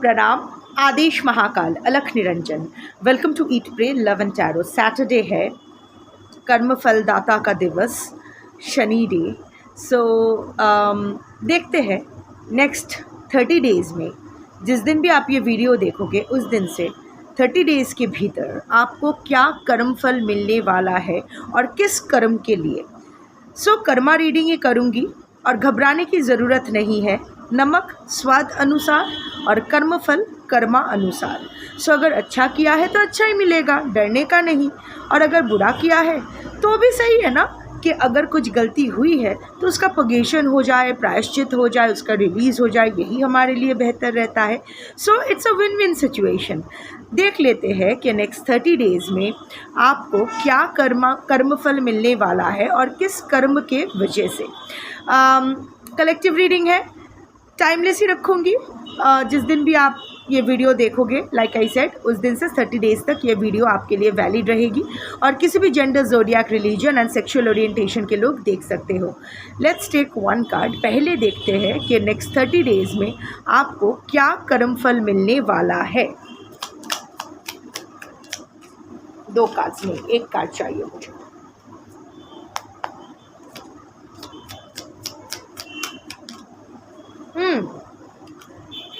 प्रणाम। आदेश Mahakal, Alakh Niranjan. Welcome to eat pray love and tarot. Saturday है, कर्मफल दाता का दिवस, शनि डे। सो देखते हैं नेक्स्ट 30 डेज़ में, जिस दिन भी आप ये वीडियो देखोगे उस दिन से 30 डेज़ के भीतर आपको क्या कर्मफल मिलने वाला है और किस कर्म के लिए। कर्मा रीडिंग ही करूँगी और घबराने की ज़रूरत नहीं है। नमक स्वाद अनुसार और कर्मफल कर्मा अनुसार। अगर अच्छा किया है तो अच्छा ही मिलेगा, डरने का नहीं। और अगर बुरा किया है तो भी सही है ना, कि अगर कुछ गलती हुई है तो उसका पगेशन हो जाए, प्रायश्चित हो जाए, उसका रिलीज़ हो जाए, यही हमारे लिए बेहतर रहता है। It's a win win situation. देख लेते हैं कि नेक्स्ट 30 डेज़ में आपको क्या कर्मफल मिलने वाला है और किस कर्म के वजह से। कलेक्टिव रीडिंग है, टाइमलेस ही रखूँगी। जिस दिन भी आप ये वीडियो देखोगे, लाइक आई सेड, उस दिन से 30 डेज़ तक ये वीडियो आपके लिए वैलिड रहेगी और किसी भी gender, zodiac, religion and sexual orientation के लोग देख सकते हो। Let's take one card. पहले देखते हैं कि नेक्स्ट 30 डेज़ में आपको क्या कर्मफल मिलने वाला है। 2 कार्ड्स में 1 कार्ड चाहिए मुझे।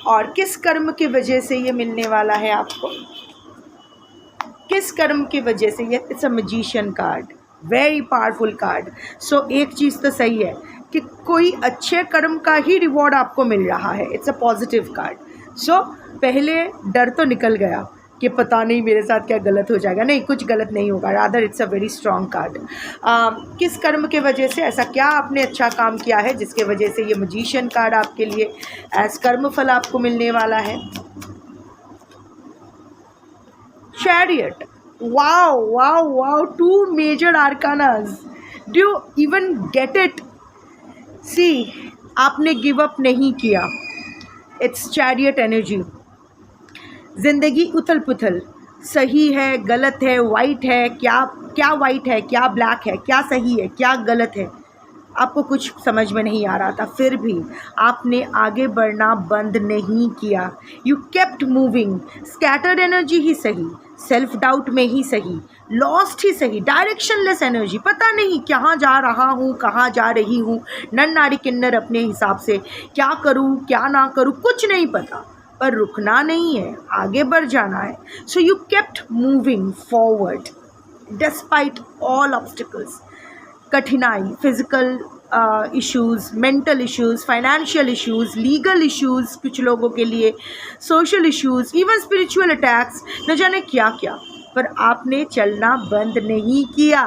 और किस कर्म की वजह से ये मिलने वाला है आपको, किस कर्म की वजह से ये। It's a magician card, very powerful card. एक चीज़ तो सही है कि कोई अच्छे कर्म का ही रिवॉर्ड आपको मिल रहा है। It's a positive card. पहले डर तो निकल गया कि पता नहीं मेरे साथ क्या गलत हो जाएगा। नहीं, कुछ गलत नहीं होगा, rather it's a very strong card. किस कर्म के वजह से, ऐसा क्या आपने अच्छा काम किया है जिसके वजह से ये मैजिशियन कार्ड आपके लिए एज कर्मफल आपको मिलने वाला है। Chariot, wow wow wow, 2 major arcanas. Do you even get it? See, आपने गिव अप नहीं किया। It's chariot energy. ज़िंदगी उथल पुथल, सही है, गलत है, वाइट है, क्या वाइट है, क्या ब्लैक है, क्या सही है, क्या गलत है, आपको कुछ समझ में नहीं आ रहा था। फिर भी आपने आगे बढ़ना बंद नहीं किया। You kept moving. Scattered energy ही सही, सेल्फ डाउट में ही सही, लॉस्ट ही सही, डायरेक्शनलेस एनर्जी, पता नहीं कहाँ जा रहा हूँ, कहाँ जा रही हूँ, नर नारी किन्नर अपने हिसाब से, क्या करूँ क्या ना करूँ, कुछ नहीं पता, पर रुकना नहीं है, आगे बढ़ जाना है। You kept moving forward despite all obstacles. कठिनाई, physical issues, mental issues, financial issues, legal issues कुछ लोगों के लिए, social issues, even spiritual attacks, न जाने क्या क्या, पर आपने चलना बंद नहीं किया।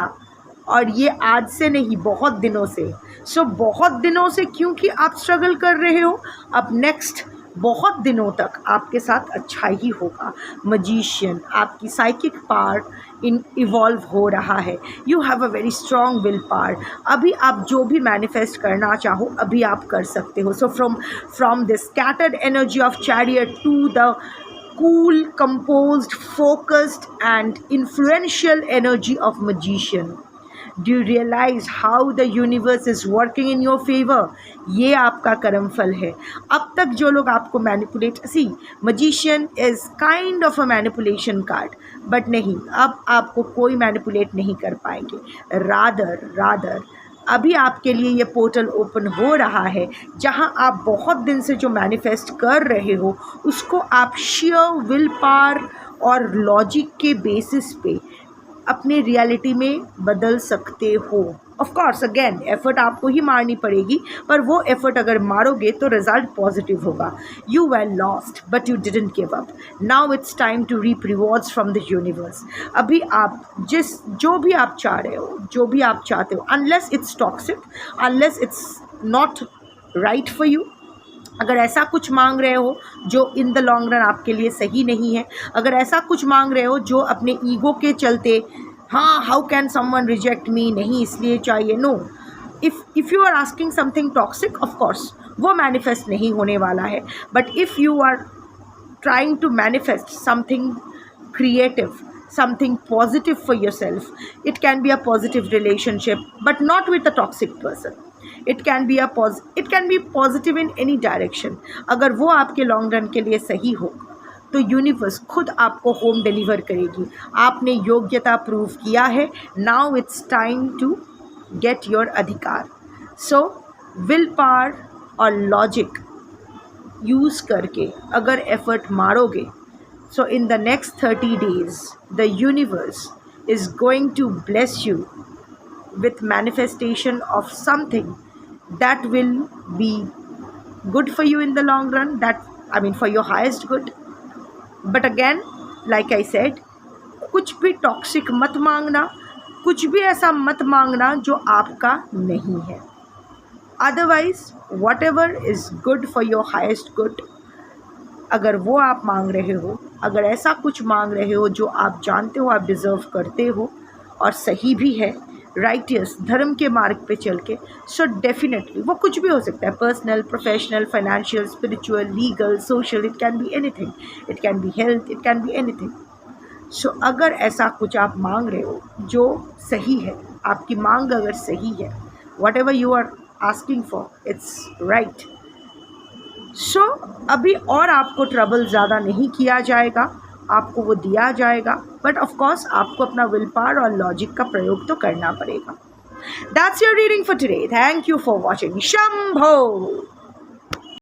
और ये आज से नहीं, बहुत दिनों से। बहुत दिनों से, क्योंकि आप स्ट्रगल कर रहे हो। अब नेक्स्ट बहुत दिनों तक आपके साथ अच्छा ही होगा। मजीशियन, आपकी साइकिक पावर इवॉल्व हो रहा है। You have a very strong will power. अभी आप जो भी मैनिफेस्ट करना चाहो अभी आप कर सकते हो। From the scattered energy of chariot to the cool, composed, focused and influential energy of magician. Do you realize how the universe is working in your favor? ये आपका कर्मफल है। अब तक जो लोग आपको manipulate, magician is kind of a manipulation card, but नहीं, अब आपको कोई मैनिपुलेट नहीं कर पाएंगे। रादर अभी आपके लिए ये पोर्टल ओपन हो रहा है, जहां आप बहुत दिन से जो मैनिफेस्ट कर रहे हो उसको आप शेयर विल पावर और लॉजिक के बेसिस पे अपने रियलिटी में बदल सकते हो। ऑफ कोर्स अगेन एफर्ट आपको ही मारनी पड़ेगी, पर वो एफर्ट अगर मारोगे तो रिजल्ट पॉजिटिव होगा। You were lost but you didn't give up. Now it's time to reap rewards from the universe. अभी आप जो भी आप चाह रहे हो, जो भी आप चाहते हो, unless it's toxic, unless it's not right for you, अगर ऐसा कुछ मांग रहे हो जो इन द लॉन्ग रन आपके लिए सही नहीं है, अगर ऐसा कुछ मांग रहे हो जो अपने ईगो के चलते, हाँ, how can someone reject me, नहीं इसलिए चाहिए, no, if you are asking something toxic, of course वो मैनिफेस्ट नहीं होने वाला है। But if you are trying to manifest something creative, something positive for yourself, it can be a positive relationship but not with a toxic person. It can B positive in any direction. अगर वो आपके long run के लिए सही हो तो universe खुद आपको होम डिलीवर करेगी। आपने योग्यता प्रूव किया है, now it's time to get your अधिकार। सो विल पावर और लॉजिक यूज़ करके अगर एफर्ट मारोगे, so in the next 30 days the universe is going to bless you with manifestation of something that will be good for you in the long run, for your highest good. But again, like I said, कुछ भी toxic मत मांगना, कुछ भी ऐसा मत मांगना जो आपका नहीं है। Otherwise whatever is good for your highest good, अगर वो आप मांग रहे हो, अगर ऐसा कुछ मांग रहे हो जो आप जानते हो आप डिज़र्व करते हो और सही भी है, राइटियस धर्म के मार्ग पे चल के, सो डेफिनेटली वो कुछ भी हो सकता है, personal, professional, financial, spiritual, legal, social, it can be anything, it can be health, it can be anything. So अगर ऐसा कुछ आप मांग रहे हो जो सही है, आपकी मांग अगर सही है, whatever you are asking for, it's right. So अभी और आपको ट्रबल ज़्यादा नहीं किया जाएगा, आपको वो दिया जाएगा, बट ऑफ कोर्स आपको अपना विल पावर और लॉजिक का प्रयोग तो करना पड़ेगा। That's your reading for today. Thank you for watching. Shambho.